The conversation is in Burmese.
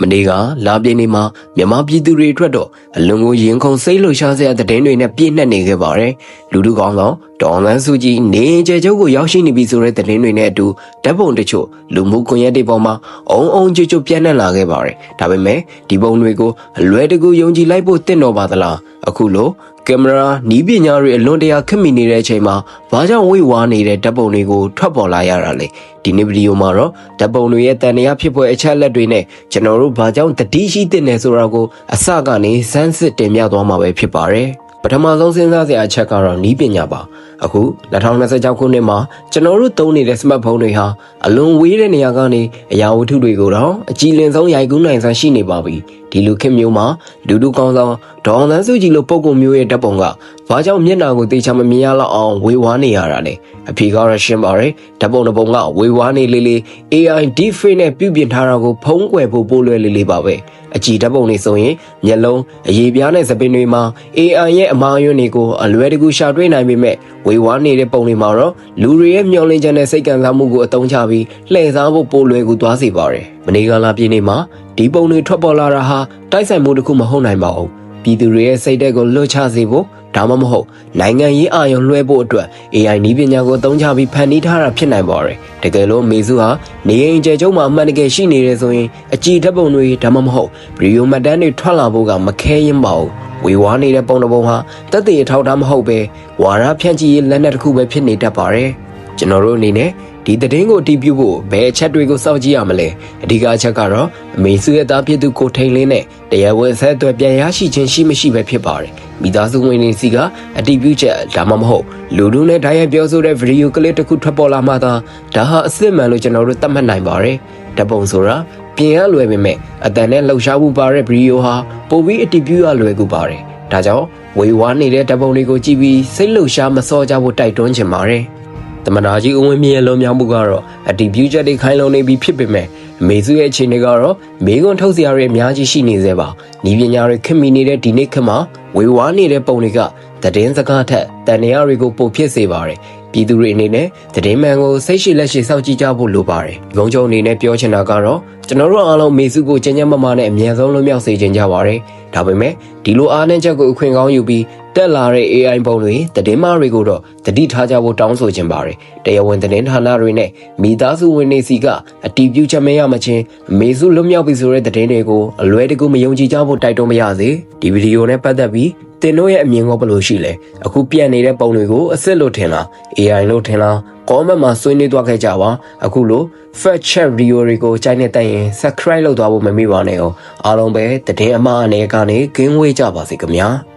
မနေ့ကလာပြင်းနေမှာမြန်မာပြည်သူတွေအတွက်တော့အလွန်ကိုရင်ခုန်စိတ်လှုပ်ရှားစရာသတင်းတွေနဲ့ပြည့်နှက်နေခဲ့ပါတယ်။လူထုကောင်းဆောင်ဒေါ်အောင်ဆန်းစုကြည်နေကျဲချုပ်ကိုရောက်ရှိနေပြီဆိုတဲ့သတင်းတွေနဲ့အတူဓာတ်ပုံတချို့လူမှုကွန်ရက်တွေပေါ်မှာအုံကြွပြန့်နှံ့လာခဲ့ပါတယ်။ဒါပေမဲ့ဒီပုံတွေကိုအလွယ်တကူယုံကြည်လိုက်ဖို့တင့်တော်ပါသလား။အခုလိုကင်မရာနီးပညာတွေအလွန်တရာခက်မိနေတဲ့အချိန်မှာဘာကြောင့်ဝေဝါးနေတဲ့ဓာတ်ပုံတွေကိုထွက်ပေါ်လာရတာလဲဒီနေ့ဗီဒီယိုမှာတော့ဓာတ်ပုံတွေရဲ့တန်တရားဖြစ်ပွဲအချက်လက်တွေနဲ့ကျွန်တော်တို့ဘာကြောင့်တတိရှိတဲ့နယ်ဆိုတာကိုအစကနေစမ်းစစ်တင်ပြသွားမှာပဲဖြစ်ပါတယ်ပထမဆုံးစဉ်းစားစရာအချက်ကတော့နီးပညာပါအခု2026ခုနှစ်မှာကျွန်တော်တို့သုံးနေတဲ့ smartphone တွေဟာအလွန်ဝေးတဲ့နေရာကနေအရာဝတ္ထုတွေကိုတော့အကြည်လင်ဆုံးရိုက်ကူးနိုင်စွမ်းရှိနေပါပြီဒီလူခေတ်မျိုးမှာလူထုကောင်းဆောင်ဒေါ်အောင်ဆန်းစုကြည်လိုပုံကိုမျိုးရဲ့ဓာတ်ပုံကဘာကြောင့်မျက်နှာကိုတေချာမမြင်ရလောက်အောင်ဝေဝါးနေရတာလဲအဖြေကတော့ရှင်းပါတယ်ဓာတ်ပုံတစ်ပုံကဝေဝါးနေလေး AI deepfake နဲ့ပြုပြင်ထားတာကိုဖုံးကွယ်ဖို့ပို့လွယ်လေးပါပဲအကြည်ဓာတ်ပုံတွေဆိုရင်မျက်လုံးအရေးပြားနဲ့သပင်တွေမှာ AI ရဲ့အမှားအယွင်းတွေကိုအလွယ်တကူရှာတွေ့နိုင်ပေမဲ့ဝေဝါးနေတဲ့ပုံတွေမှာတော့လူတွေရဲ့မျှော်လင့်ချက်နဲ့စိတ်ကံစားမှုကိုအသုံးချပြီးလှည့်စားဖို့ပို့လွယ်ကူသွားစေပါတယ်မနေ့ကလာပြည့်နေ့မှာဒီပုံတွေထွက်ပေါ်လာတာဟာတိုက်ဆိုင်မှုတစ်ခုမဟုတ်နိုင်ပါဘူးပြည်သူတွေရဲ့စိတ်ဓာတ်ကိုလွှတ်ချစေဖို့ဒါမှမဟုတ်နိုင်ငံရေးအာရုံလွှဲဖို့အတွက် AI နည်းပညာကိုအသုံးချပြီးဖန်တီးထားတာဖြစ်နိုင်ပါတယ်တကယ်လို့မေစုဟာနေအိမ်ကျဲကျုံမှာအမှန်တကယ်ရှိနေတယ်ဆိုရင်အကြည်ဓာတ်ပုံတွေဒါမှမဟုတ်ဗီဒီယိုမှတ်တမ်းတွေထွက်လာဖို့ကမခဲရင်ပါဘူးဝေဝါးနေတဲ့ပုံတစ်ပုံဟာတက်သေးအထောက်ထားမဟုတ်ပဲဝါရဖြန့်ချီရေးလက်နက်တစ်ခုပဲဖြစ်နေတတ်ပါတယ်ကျွန်တော်တို့အနေနဲ့ဒီသတင်းကိုအတည်ပြုဖို့ဘယ်အချက်တွေကိုစောင့်ကြည့်ရမလဲအဓိကအချက်ကတော့အမေစုရဲ့သားဖြစ်သူကိုထိန်လင်းနဲ့တရားဝင်ဆက်သွယ်ပြန်ရရှိခြင်းရှိမရှိပဲဖြစ်ပါတယ်မိသားစုဝင်တွေစီကအတည်ပြုချက်ဒါမှမဟုတ်လူတို့နဲ့ဓာတ်ရိုက်ပြောဆိုတဲ့ဗီဒီယိုကလစ်တစ်ခုထွက်ပေါ်လာမှသာဒါဟာအစ်စ်မှန်လို့ကျွန်တော်တို့သတ်မှတ်နိုင်ပါတယ်ဓာတ်ပုံဆိုတာပြင်ရလွယ်ပေမဲ့အတန်နဲ့လှုပ်ရှားမှုပါတဲ့ဗီဒီယိုဟာပိုပြီးအတည်ပြုရလွယ်ကူပါတယ်ဒါကြောင့်ဝေဝါးနေတဲ့ဓာတ်ပုံတွေကိုကြည့်ပြီးစိတ်လှုပ်ရှားမစောကြဖို့တိုက်တွန်းချင်ပါတယ်သမနာကြီးဦးဝင်းမြင့်ရဲ့လွန်မြောက်မှုကတော့အတီးပြူချက်တွေခိုင်လုံနေပြီဖြစ်ပေမဲ့အမေစုရဲ့အခြေအနေကတော့မေကွန်ထုတ်စရာတွေအများကြီးရှိနေသေးပါနီးပညာတွေခင်မီနေတဲ့ဒီနေ့ခေတ်မှာဝေဝါးနေတဲ့ပုံတွေကသတင်းစကားထက်တန်တရားတွေကိုပိုဖြစ်စေပါတယ်ပြည်သူတွေအနေနဲ့သတင်းမှန်ကိုစိတ်ရှိလက်ရှိစောင့်ကြည့်ကြဖို့လိုပါတယ်ဒီကုန်းချုပ်အနေနဲ့ပြောချင်တာကတော့ကျွန်တော်တို့အားလုံးမေစုကိုကျဉ်းကျဉ်းမမနဲ့အမြန်ဆုံးလွတ်မြောက်စေချင်ကြပါတယ်ဒါပေမဲ့ဒီလိုအားနည်းချက်ကိုအခွင့်ကောင်းယူပြီးတက်လာတဲ့ AI ပုံတွေသတင်းမှားတွေကိုတော့တတိထားကြဖို့တောင်းဆိုချင်ပါတယ်တရားဝင်သတင်းဌာနတွေနဲ့မိသားစုဝင်တွေစီကအတီးပြုချက်မရမချင်းမေစုလွတ်မြောက်ပြီဆိုတဲ့သတင်းတွေကိုအလွယ်တကူမယုံကြည်ကြဖို့တိုက်တွန်းမရစေဒီဗီဒီယိုနဲ့ပတ်သက်ပြီးတင်တို့ရဲ့အမြင်ကဘယ်လိုရှိလဲအခုပြန့်နေတဲ့ပုံတွေကိုအစ်စ်လို့ထင်လား AI လို့ထင်လား comment မှာဆွေးနွေးသွားခဲ့ကြပါအခုလို fact check video တွေကိုကြိုက်နေတဲ့ရင် subscribe လုပ်သွားဖို့မမေ့ပါနဲ့အောင်အားလုံးပဲသတင်းအမှားအနေကနေကင်းဝေးကြပါစေခင်ဗျာ